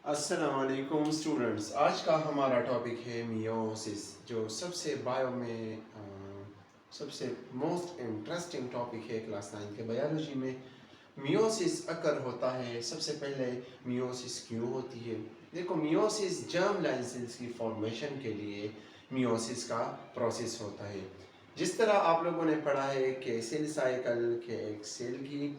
अस्सलाम वालेकुम स्टूडेंट्स। आज का हमारा टॉपिक है मियोसिस, जो सबसे बायो में सबसे मोस्ट इंटरेस्टिंग टॉपिक है क्लास 9 के बायोलॉजी में। मियोसिस अकर होता है। सबसे पहले मियोसिस क्यों होती है? देखो, मियोसिस जर्म लाइन सेल्स की फॉर्मेशन के लिए मियोसिस का प्रोसेस होता है। जिस तरह आप लोगों ने पढ़ा है कि सेल साइकिल के एक सेल की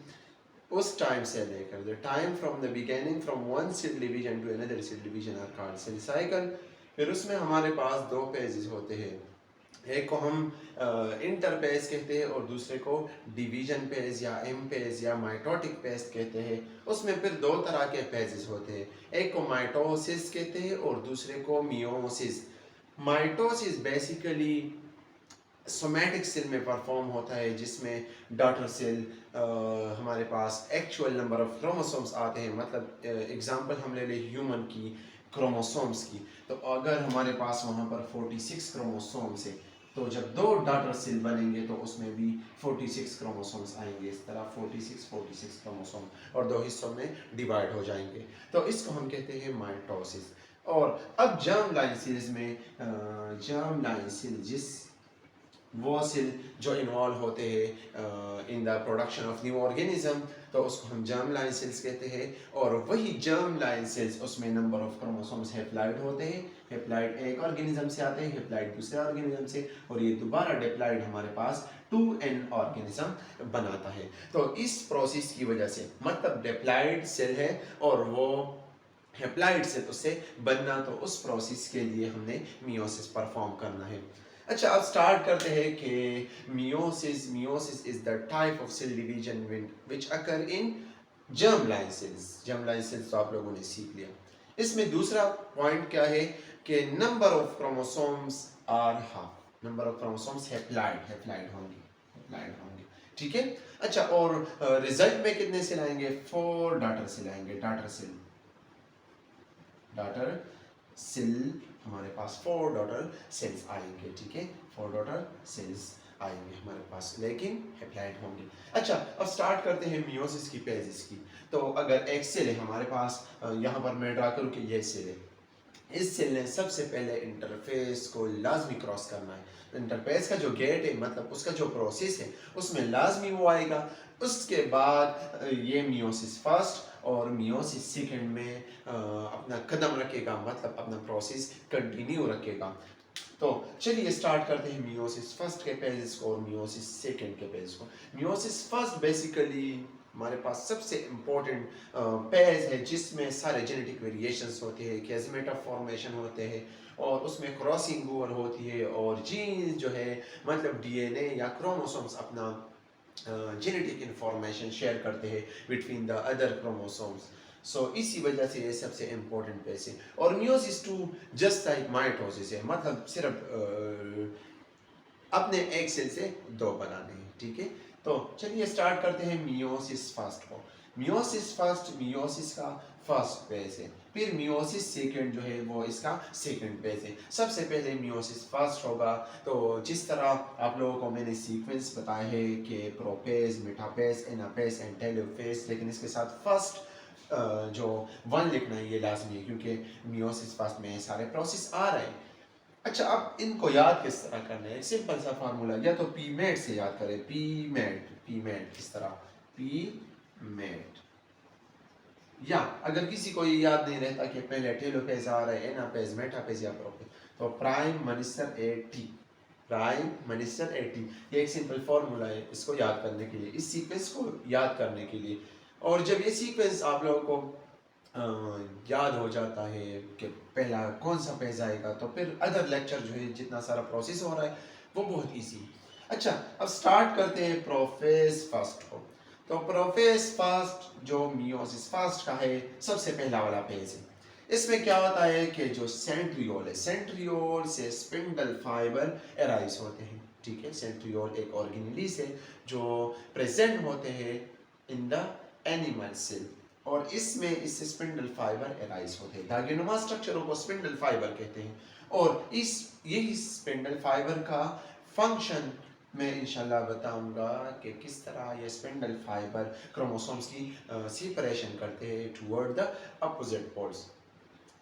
उस टाइम से लेकर the time from the beginning from one cell division to another cell division are called cell cycle. फिर उसमें हमारे पास दो पेजेस होते हैं। एक को हम इंटरपेज कहते हैं और दूसरे को डिवीजन पेज या एम पेज या माइटोटिक पेज कहते हैं। उसमें फिर दो तरह के पेजेस होते हैं। एक को माइटोसिस कहते हैं और दूसरे को meiosis. Mitosis basically somatic cell में परफॉर्म होता है, जिसमें डॉटर सेल हमारे पास एक्चुअल नंबर ऑफ क्रोमोसोम्स आते हैं। मतलब एग्जांपल हम ले लें ह्यूमन की क्रोमोसोम्स की, तो अगर हमारे पास वहाँ पर 46 क्रोमोसोम्स है, तो जब दो डॉटर सेल बनेंगे तो उसमें भी 46 क्रोमोसोम्स आएंगे। इस तरह 46 क्रोमोसोम और दो हिस्सों में डिवाइड हो जाएंगे। तो इसको हम कहते हैं माइटोसिस। और अब जर्म लाइन सेल्स में जर्म लाइन सेल वो सेल जो इन्वॉल्व होते हैं in the production of new organism, तो उसको हम जर्म लाइन सेल्स कहते हैं। और वही जर्म लाइन सेल्स, उसमें नंबर ऑफ क्रोमोसोम्स हेप्लॉइड होते हैं। हेप्लॉइड एक ऑर्गेनिज्म से आते हैं, हेप्लॉइड दूसरे ऑर्गेनिज्म से, और ये दोबारा डिप्लॉइड हमारे पास 2n ऑर्गेनिज्म बनाता है। तो इस प्रोसेस की वजह से, मतलब डिप्लॉइड सेल है और वो हेप्लॉइड सेल उससे बनना, तो उस प्रोसेस के लिए हमने मियोसिस परफॉर्म करना है। अच्छा, अब स्टार्ट करते हैं कि meiosis is the type of cell division which occur in germ line cells. Germ line cells तो आप लोगों ने सीख लिया। इसमें दूसरा पॉइंट क्या है कि number of chromosomes are half. Number of chromosomes haploid होंगे। ठीक है। अच्छा, और रिजल्ट में कितने सेल आएंगे? 4 डॉटर सेल आएंगे। डॉटर सेल हमारे पास 4 डॉटर सेल्स आएंगे। ठीक है, 4 डॉटर सेल्स आएंगे हमारे पास, लेकिन हेप्लॉइड होंगे। अच्छा, अब स्टार्ट करते हैं मियोसिस की पेजेस की। तो अगर एक सेल है हमारे पास, यहाँ पर मैं ड्रा करूँ कि ये सेल है। इस सेल ने सबसे पहले इंटरफेस को लाजमी क्रॉस करना है। इंटरफेस का जो गेट है, मतलब उसका जो प्रोसेस है, उसमें लाजमी वो आएगा। उसके बाद ये मियोसिस फर्स्ट और मियोसिस सेकंड में अपना कदम रखेगा, मतलब अपना प्रोसेस कंटिन्यू रखेगा। तो चलिए स्टार्ट करते हैं मियोसिस फर्स्ट के पेजेस को और मियोसिस सेकंड के पेज को। मियोसिस फर्स्ट बेसिकली हमारे पास सबसे इम्पोर्टेंट पेज है, जिसमें सारे जेनेटिक वेरिएशंस होते हैं, कैजमेटा फॉर्मेशन होते हैं, और उसमें क्रॉसिंग ओवर होती है, और जीन्स जो है, मतलब डीएनए या क्रोमोसोम्स अपना जेनेटिक इंफॉर्मेशन शेयर करते हैं between the other chromosomes. So इसी वजह से ये सबसे इम्पोर्टेंट पेज है। और meiosis two just like mitosis है, मतलब सिर्फ अपने एक सेल से दो बनाने हैं। ठीक है, तो चलिए स्टार्ट करते हैं मियोसिस फर्स्ट को। मियोसिस का फर्स्ट पेज है। फिर मियोसिस सेकंड जो है वो इसका सेकंड पेज है। सबसे पहले मियोसिस फर्स्ट होगा। तो जिस तरह आप लोगों को मैंने सीक्वेंस बताया है कि प्रोपेज, मेटापेज, एनापेज एंड टेलोफेज, लेकिन इसके साथ फर्स्ट जो 1 लिखना है ये लाजमी है, क्योंकि मियोसिस फर्स्ट में सारे प्रोसेस आ रहे हैं। अच्छा, अब इनको याद किस तरह करना है? एक सिंपल सा फार्मूला, या तो पी मेट से याद करें। पी मेट किस तरह? पी मेट। या अगर किसी को ये याद नहीं रहता कि पहले टेलोफेज आ रहा है, एनाफेज, मेटाफेज या प्रोफेज, तो प्राइम मनिस्टर ए टी। ये एक सिंपल फार्मूला है इसको याद करने के लिए, इस सीक्वेंस को याद करने के लिए। और जब ये सीक्वेंस आप लोगों को याद हो जाता है कि पहला कौन सा पेज आएगा, तो फिर अदर लेक्चर जो है, जितना सारा प्रोसेस हो रहा है, वो बहुत इजी है। अच्छा, अब स्टार्ट करते हैं प्रोफेज फर्स्ट को। तो प्रोफेज फर्स्ट जो मियोसिस फर्स्ट का है, सबसे पहला वाला पेज है। इसमें क्या होता है कि जो सेंट्रियोल है, सेंट्रियोल से स्पिंडल फाइबर एराइज होते हैं। ठीक है, सेंट्रियोल एक ऑर्गेनेलिस है जो प्रेजेंट होते हैं इन द एनिमल सेल, और इसमें इससे स्पिंडल फाइबर एराइज होते हैं। धागेनुमा स्ट्रक्चरों को स्पिंडल फाइबर कहते हैं। और इस यही स्पिंडल फाइबर का फंक्शन मैं इंशाल्लाह बताऊंगा कि किस तरह ये स्पिंडल फाइबर क्रोमोसोम्स की सेपरेशन करते हैं टुवर्ड द अपोजिट पोल्स।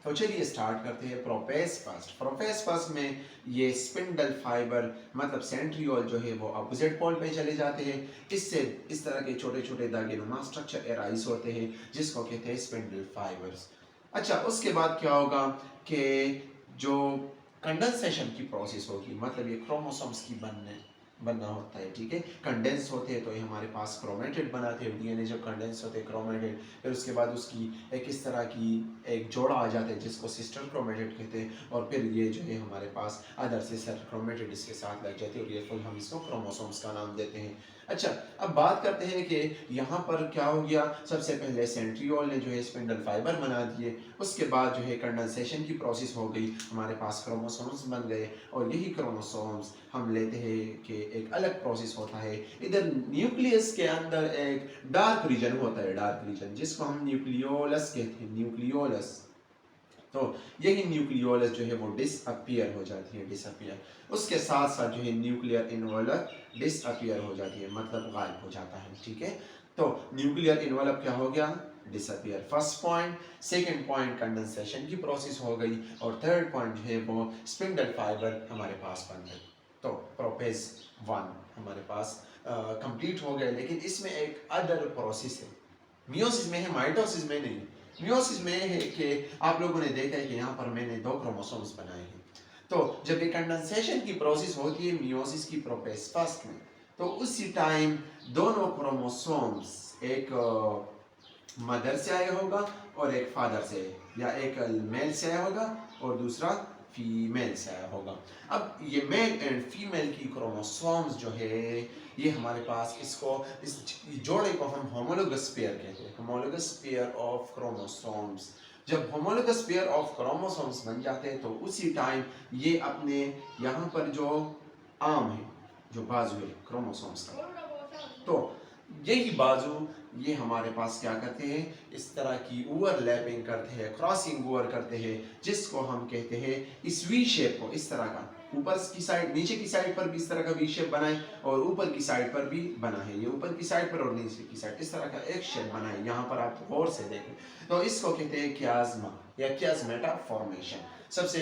तो चलिए स्टार्ट करते हैं प्रोपेस फर्स्ट। प्रोपेस फर्स्ट में ये स्पिंडल फाइबर मतलब सेंट्रियोल जो है वो अपोजिट पोल पे चले जाते हैं। इससे इस तरह के छोटे छोटे दागे नुमा स्ट्रक्चर एराइज होते हैं जिसको कहते हैं स्पिंडल फाइबर्स। अच्छा, उसके बाद क्या होगा कि जो कंडेंसेशन की प्रोसेस होगी, मतलब ये क्रोमोसोम्स की बनना होता है, ठीक है। कंडेंस होते हैं तो ये हमारे पास क्रोमेटिड बनाते हैं, डीएनए जब कंडेंस होते हैं क्रोमेटिड, फिर उसके बाद उसकी एक इस तरह की एक जोड़ा आ जाता है जिसको सिस्टर क्रोमेटिड कहते हैं, और फिर ये जो है हमारे पास अदर सिस्टर क्रोमेटिड इसके साथ लग जाती है और ये फुल हम इसको क्रोमोसोम्स का नाम देते हैं। अच्छा, अब बात करते हैं कि यहाँ पर क्या हो गया। सबसे पहले सेंट्रियोल ने जो है स्पिंडल फाइबर बना दिए, उसके बाद जो है कंडेंसेशन की प्रोसेस हो गई, हमारे पास क्रोमोसोम्स बन गए, और यही क्रोमोसोम्स हम लेते हैं कि एक अलग प्रोसेस होता है। इधर न्यूक्लियस के अंदर एक डार्क रीजन होता है, डार्क रीजन जिसको हम न्यूक्लियोलस कहते हैं, न्यूक्लियोलस। तो यही न्यूक्लियोलस जो है वो डिसअपियर हो जाती है, डिसअपियर। उसके साथ साथ जो है न्यूक्लियर इन्वॉल्व डिसअपियर हो जाती है, मतलब गायब हो जाता है, ठीक है। तो न्यूक्लियर इन्वॉल्व क्या हो गया, disappear, first point. Second point condensation की प्रोसेस हो गई, और थर्ड पॉइंट जो है वो स्पिंडल फाइबर हमारे पास बन गए। तो प्रोपेज 1 हमारे पास कंप्लीट हो गया, लेकिन इसमें एक अदर प्रोसेस है, मियोसिस में है, माइटोसिस में नहीं। मियोसिस में है कि आप लोगों ने देखा है कि यहाँ पर मैंने 2 क्रोमोसोम्स बनाए हैं। तो जब ये कंडेंसेशन की प्रोसेस होती है मियोसिस की प्रोपेस फर्स्ट में, तो उसी टाइम दोनों क्रोमोसोम्स एक मदर से आया होगा और एक फादर से, या एक मेल से आया होगा और दूसरा फीमेल से आया होगा। अब ये मेल एंड फीमेल की क्रोमोसोम्स जो है ये हमारे पास इस जोड़े को हम होमोलोगस पेयर कहते हैं, होमोलोगस पेयर ऑफ क्रोमोसोम्स। जब होमोलोगस पेयर ऑफ क्रोमोसोम्स बन जाते हैं तो उसी टाइम ये अपने यहाँ पर जो आर्म है, जो बाजू है क्रोमोसोम्स का, तो यही बाजू ये हमारे पास क्या करते हैं, इस तरह की ओवरलैपिंग करते हैं, क्रॉसिंग ओवर करते हैं, जिसको हम कहते हैं इस वी शेप को, इस तरह का ऊपर की साइड नीचे की साइड पर भी इस तरह का वी शेप बना है, और ऊपर की साइड पर भी बना है, ये ऊपर की साइड पर और नीचे की साइड इस तरह का एक शेप बना है। यहाँ पर आप गौर से देखें तो इसको कहते हैं क्याज्मा या क्याज्मेटा फॉर्मेशन। सबसे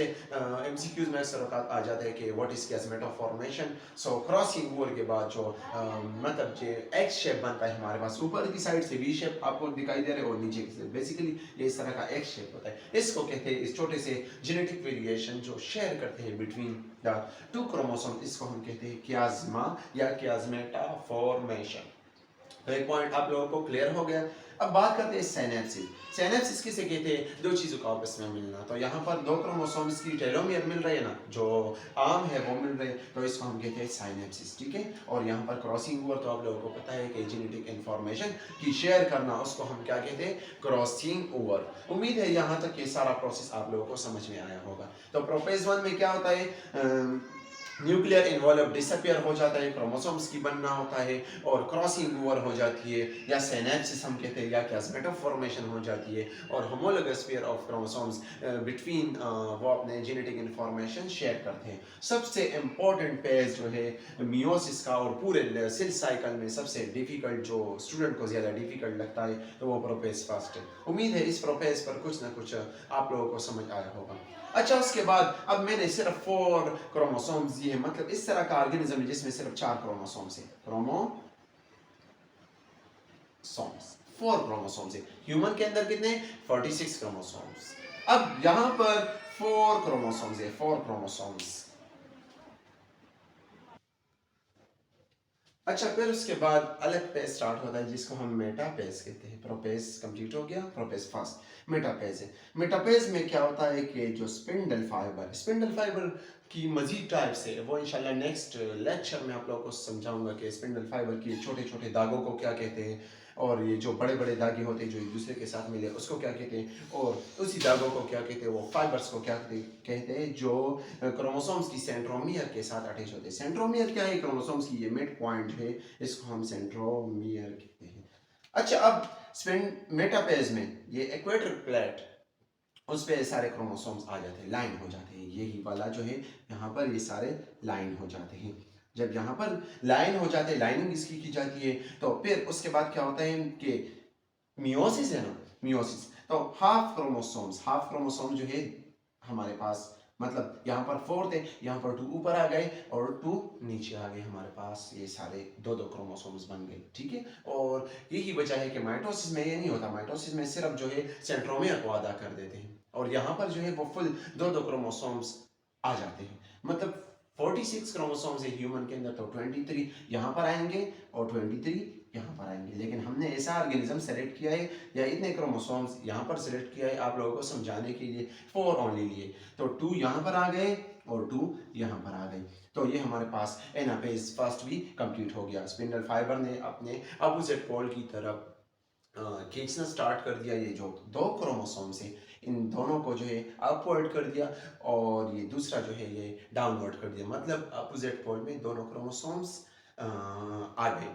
एमसीक्यूज में अक्सर आ जाता है कि what is chiasmata formation. So crossing over के बाद जो मतलब जो एक्स शेप बनता है हमारे पास, ऊपर की साइड से वी शेप आपको दिखाई दे रहा है और नीचे की साइड बेसिकली ये इस तरह का एक्स शेप होता है। इसको कहते हैं, इस छोटे से जेनेटिक वेरिएशन जो शेयर करते हैं बिटवीन द 2 क्रोमोसोम, इसको हम कहते हैं क्याज्मा या क्याज्मेटा फॉर्मेशन। तो एक पॉइंट आप लोगों को क्लियर हो गया। अब बात करते हैं सिनेप्सिस। सिनेप्सिस किसे कहते हैं, 2 चीजों का आपस में मिलना। तो यहाँ पर 2 क्रोमोसोम्स की टेलोमियर मिल रही है ना, जो आर्म है वो मिल रहे हैं, तो इसको हम कहते हैं सिनेप्सिस, ठीक है। और यहाँ पर क्रॉसिंग ओवर, तो आप लोगों को पता है कि जेनेटिक इंफॉर्मेशन की शेयर करना, उसको हम क्या कहते हैं, क्रॉसिंग ओवर। उम्मीद है यहाँ तक ये सारा प्रोसेस आप लोगों को समझ में आया होगा। तो प्रोपेज 1 में क्या होता है, न्यूक्लियर इन्वॉल्व डिसअपियर हो जाता है, क्रोमोसोम्स की बनना होता है और क्रॉसिंग ओवर हो जाती है, या सिनेप्सिस हम कहते हैं, या क्याज्मेटा फॉर्मेशन हो जाती है, और homologous pair of chromosomes between वो अपने जेनेटिक इंफॉर्मेशन शेयर करते हैं। सबसे इंपॉर्टेंट पेज जो है मियोसिस का, और पूरे सेल साइकिल में सबसे डिफिकल्ट, जो स्टूडेंट को ज़्यादा डिफिकल्ट लगता है, तो वो प्रोपेज फर्स्ट है। उम्मीद है इस प्रोपेज पर कुछ ना कुछ आप लोगों को समझ आया होगा। अच्छा, उसके बाद अब मैंने सिर्फ 4 क्रोमोसोम्स दिए हैं, मतलब इस तरह का ऑर्गेनिज्म है जिसमें सिर्फ 4 क्रोमोसोम्स है, क्रोमोसोम्स 4 क्रोमोसोम्स है। ह्यूमन के अंदर कितने, 46 क्रोमोसोम्स। अब यहां पर 4 क्रोमोसोम्स है, 4 क्रोमोसोम्स। अच्छा, फिर उसके बाद अलग पेज स्टार्ट होता है जिसको हम मेटापेज कहते हैं। प्रोपेज कंप्लीट हो गया, प्रोपेज फर्स्ट, मेटापेज है। मेटापेज में क्या होता है कि जो स्पिंडल फाइबर की मजीद टाइप्स है, वो इंशाल्लाह नेक्स्ट लेक्चर में आप लोगों को समझाऊंगा कि स्पिंडल फाइबर की छोटे छोटे दागों को क्या कहते हैं, और ये जो बड़े बड़े धागे होते हैं जो एक दूसरे के साथ मिले उसको क्या कहते हैं, और उसी धागों को क्या कहते हैं, वो फाइबर्स को क्या कहते हैं, जो क्रोमोसोम्स की सेंट्रोमियर के साथ अटैच होते हैं। सेंट्रोमियर क्या है, क्रोमोसोम्स की ये मिड पॉइंट है, इसको हम सेंट्रोमियर कहते हैं। अच्छा, अब मेटापेज में ये इक्वेटर प्लेट, उस पे सारे क्रोमोसोम्स आ जाते हैं, लाइन हो जाते हैं, यही वाला जो है यहाँ पर ये सारे लाइन हो जाते हैं। जब यहाँ पर लाइन हो जाते हैं, लाइनिंग इसकी की जाती है, तो फिर उसके बाद क्या होता है कि मियोसिस है ना, मियोसिस तो हाफ क्रोमोसोम जो है हमारे पास, मतलब यहाँ पर 4 थे, यहाँ पर 2 ऊपर आ गए और 2 नीचे आ गए, हमारे पास ये सारे दो दो क्रोमोसोम्स बन गए, ठीक है। और यही वजह है कि माइटोसिस में ये नहीं होता, माइटोसिस में सिर्फ जो है सेंट्रोमियर को अदा कर देते हैं और यहाँ पर जो है वो फुल दो दो क्रोमोसोम्स आ जाते हैं। मतलब 46 क्रोमोसोम्स है ह्यूमन के अंदर, तो 23 यहाँ पर आएंगे और 23 यहाँ पर आएंगे। लेकिन हमने ऐसा ऑर्गेनिज्म सेलेक्ट किया है या इतने क्रोमोसोम्स यहाँ पर सेलेक्ट किया है आप लोगों को समझाने के लिए, 4 ओनली लिए, तो 2 यहाँ पर आ गए और 2 यहाँ पर आ गए। तो ये हमारे पास एनाफेज फर्स्ट भी कंप्लीट हो गया। स्पिंडल फाइबर ने अपने अपोजिट पोल की तरफ खींचना स्टार्ट कर दिया। ये जो दो क्रोमोसोम्स है इन दोनों को जो है अपवर्ड कर दिया और ये दूसरा जो है ये डाउनवर्ड कर दिया, मतलब अपोजिट पोल में दोनों क्रोमोसोम्स आ गए।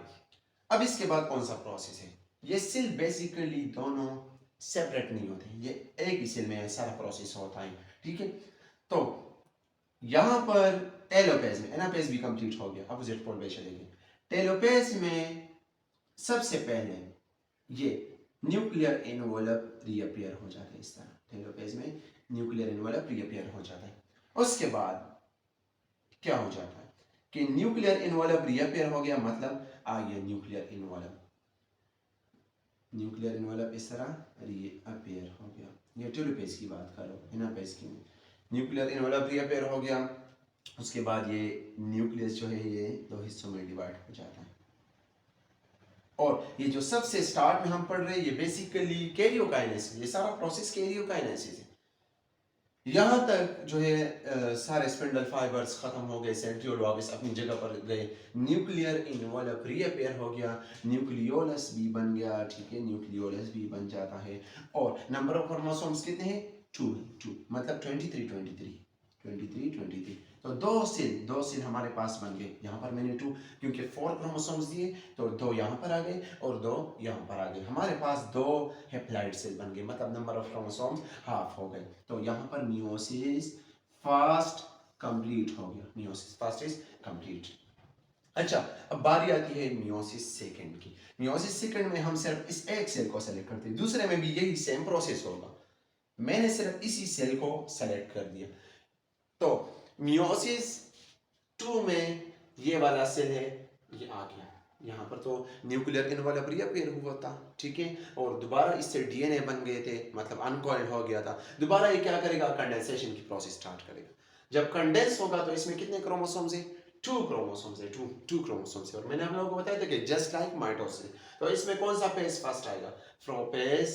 अब इसके बाद कौन सा प्रोसेस है, ये सेल बेसिकली दोनों सेपरेट नहीं होते, ये एक ही सेल में सारा प्रोसेस होता है, ठीक है। तो यहाँ पर टेलोपेज में, एनापेज भी कंप्लीट हो गया, अपोजिट पोल पे चलेंगे। टेलोपेज में सबसे पहले ये न्यूक्लियर एनवलप रीअपियर हो जाता है, इस तरह टेलोपेज में न्यूक्लियर एनवलप रीअपियर हो जाता है। उसके बाद क्या हो जाता है कि न्यूक्लियर एनवलप रीअपियर हो गया, मतलब आ गया न्यूक्लियर एनवलप, न्यूक्लियर एनवलप इस तरह रीअपियर हो गया। ये टेलोपेज की बात करो, एनापेज की नहीं। न्यूक्लियर एनवलप रीअपियर हो गया, उसके बाद ये न्यूक्लियस जो है ये दो हिस्सों में डिवाइड हो जाता है। और ये जो सबसे स्टार्ट में हम पढ़ रहे हैं ये बेसिकली कैरियोकाइनेसिस, ये सारा प्रोसेस कैरियोकाइनेसिस है। यहाँ तक जो है सारे स्पिंडल फाइबर्स खत्म हो गए, सेंट्रियोल अपनी जगह पर गए, न्यूक्लियर इनवॉल्व रीअपेयर हो गया, न्यूक्लियोलस भी बन गया, ठीक है, न्यूक्लियोलस भी बन जाता है। और नंबर ऑफ क्रोमोसोम्स कितने हैं, 2 मतलब 23 तो दो सेल हमारे पास बन गए। यहाँ पर मैंने 2 क्योंकि 4 क्रोमोसोम्स दिए तो 2 यहाँ पर आ गए और 2 यहाँ पर आ गए, हमारे पास 2 हेप्लॉइड सेल बन गए, मतलब नंबर ऑफ क्रोमोसोम्स हाफ हो गए। तो यहाँ पर मियोसिस फर्स्ट कंप्लीट हो गया, मियोसिस फर्स्ट इज कंप्लीट। अच्छा, अब बारी आती है मियोसिस सेकंड की। मियोसिस सेकंड में हम सिर्फ इस एक सेल को सेलेक्ट करते हैं, दूसरे में भी यही सेम प्रोसेस होगा, मैंने सिर्फ इसी सेल को सेलेक्ट कर दिया। तो मियोसिस 2 में ये वाला सेल है, ये आ गया, यहाँ पर तो न्यूक्लियर इनवॉल्व रीअपियर हुआ था, ठीक है, और दोबारा इससे डीएनए बन गए थे, मतलब अनकॉइल्ड हो गया था। दोबारा ये क्या करेगा, कंडेंसेशन की प्रोसेस स्टार्ट करेगा। जब कंडेंस होगा तो इसमें कितने क्रोमोसोम्स है, 2 क्रोमोसोम्स है, 2 क्रोमोसोम्स है। और मैंने आप लोगों को बताया था कि जस्ट लाइक माइटोसिस, तो इसमें कौन सा फेज फर्स्ट आएगा, प्रोपेज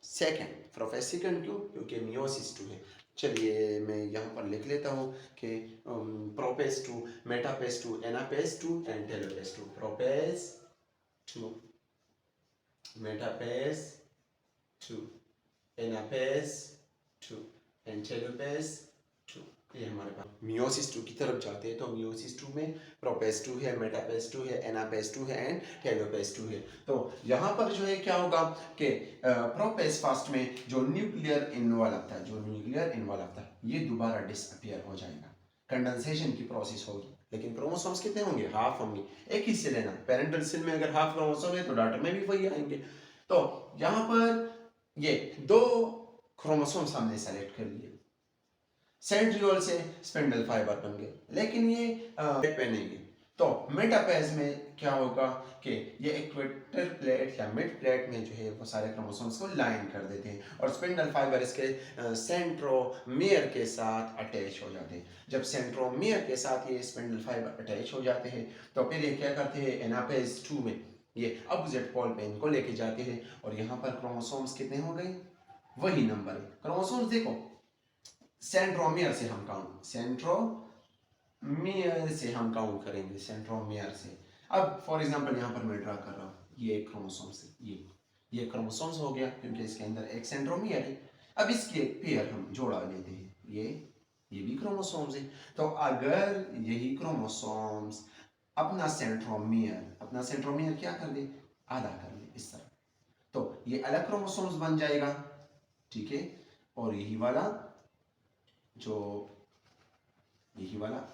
सेकंड क्यों, क्योंकि मियोसिस 2 है। चलिए मैं यहाँ पर लिख लेता हूँ कि प्रोपेज 2, मेटापेज 2, एनापेज 2 एंड टेलोपेज 2। प्रोपेज 2, मेटापेज 2, एनापेज 2 एंड टेलोपेज 2। ये हमारे पास मियोसिस 2 की तरफ जाते हैं, तो मियोसिस 2 में प्रोपेज 2 है, मेटापेज 2 है, एनापेज 2 है एंड टेलोपेज 2 है। तो यहाँ पर जो है क्या होगा कि प्रोपेज फर्स्ट में जो न्यूक्लियर इनवॉल्व था ये दोबारा डिसअपियर हो जाएगा, कंडेंसेशन की प्रोसेस होगी। लेकिन क्रोमोसोम्स कितने होंगे, हाफ होंगे, एक ही सेल है ना, पेरेंटल सेल में अगर हाफ क्रोमोसोम है तो डॉटर में भी वही आएंगे। तो यहाँ पर ये 2 क्रोमोसोम्स हमने सेलेक्ट कर लिए, सेंट्रियोल से स्पिंडल फाइबर बन गए, लेकिन ये पे नहीं है। तो मेटापेज में क्या होगा कि ये इक्वेटर प्लेट या मिड प्लेट में जो है वो सारे क्रोमोसोम्स को लाइन कर देते हैं और स्पिंडल फाइबर इसके सेंट्रोमियर के साथ अटैच हो जाते हैं। जब सेंट्रोमियर के साथ ये स्पिंडल फाइबर अटैच हो जाते हैं तो फिर ये क्या करते हैं, एनापेज 2 में ये अपोजिट पोल पे इनको लेके जाते हैं और यहाँ पर क्रोमोसोम्स कितने हो गए, वही नंबर है। क्रोमोसोम्स देखो, सेंट्रोमियर से हम काउंट करेंगे, सेंट्रोमियर से। अब फॉर एग्जांपल यहाँ पर मैं ड्रा कर रहा हूँ, ये एक क्रोमोसोम्स है, ये क्रोमोसोम्स हो गया क्योंकि इसके अंदर एक सेंट्रोमियर है। अब इसकी एक पेयर हम जोड़ा लेते हैं, ये भी क्रोमोसोम्स है। तो अगर यही क्रोमोसोम्स अपना सेंट्रोमियर क्या कर दे, आधा कर ले इस तरह, तो ये अलग क्रोमोसोम्स बन जाएगा, ठीक है, और यही वाला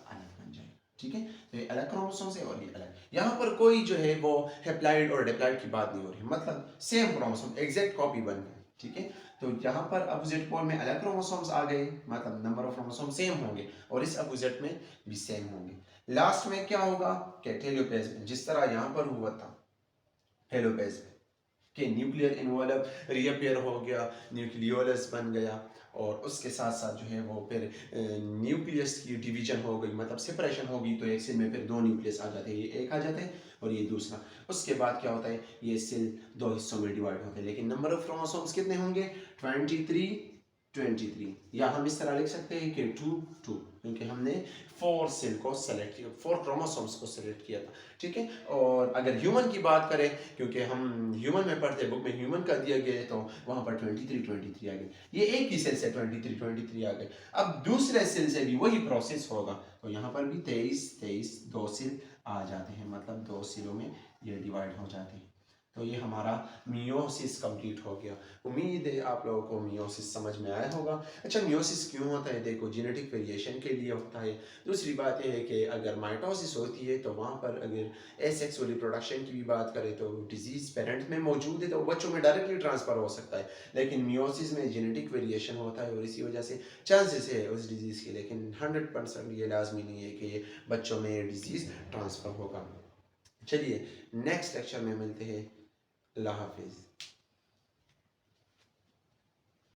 अलग बन जाएगा, ठीक है। तो ये अलग क्रोमोसोम्स है और ये अलग। यहाँ पर कोई जो है वो हेप्लॉइड और डिप्लॉइड की बात नहीं हो रही, मतलब सेम क्रोमोसोम एग्जैक्ट कॉपी बन गए, ठीक है। तो यहाँ पर अपोजिट पोल में अलग क्रोमोसोम्स आ गए, मतलब नंबर ऑफ क्रोमोसोम सेम होंगे, और इस अपोजिट में भी सेम होंगे। लास्ट में क्या होगा कि टेलोपेज में जिस तरह यहाँ पर हुआ था टेलोपेज में कि न्यूक्लियर इन्वॉल्व रीअपियर हो गया, न्यूक्लियोलस बन गया, और उसके साथ साथ जो है वो फिर न्यूक्लियस की डिवीजन हो गई, मतलब सेपरेशन होगी, तो एक सेल में फिर दो न्यूक्लियस आ जाते हैं, ये एक आ जाते हैं और ये दूसरा। उसके बाद क्या होता है, ये सेल दो हिस्सों में डिवाइड होते हैं, लेकिन नंबर ऑफ क्रोमोसोम्स कितने होंगे, 23 या हम इस तरह लिख सकते हैं कि 2 क्योंकि हमने 4 सेल को सेलेक्ट किया, 4 क्रोमोसोम्स को सेलेक्ट किया था, ठीक है। और अगर ह्यूमन की बात करें, क्योंकि हम ह्यूमन में पढ़ते, बुक में ह्यूमन का दिया गया है, तो वहाँ पर 23 आ गए, ये एक ही सेल से 23 आ गए। अब दूसरे सेल से भी वही प्रोसेस होगा, तो यहाँ पर भी 23 2 सेल आ जाते हैं, मतलब 2 सेलों में ये डिवाइड हो जाते हैं। तो ये हमारा मियोसिस कंप्लीट हो गया। उम्मीद है आप लोगों को मियोसिस समझ में आया होगा। अच्छा, मियोसिस क्यों होता है, देखो जेनेटिक वेरिएशन के लिए होता है। दूसरी बात यह है कि अगर माइटोसिस होती है तो वहाँ पर अगर एसेक्सुअल रिप्रोडक्शन की भी बात करें तो डिजीज पेरेंट में मौजूद है तो बच्चों में डायरेक्टली ट्रांसफर हो सकता है, लेकिन मियोसिस में जेनेटिक वेरिएशन होता है और इसी वजह से चांसेस है उस डिजीज़ के, लेकिन 100% ये लाजमी नहीं है कि ये बच्चों में ये डिजीज़ ट्रांसफ़र होगा। चलिए नेक्स्ट लेक्चर में मिलते हैं। अल्लाह हाफिज़।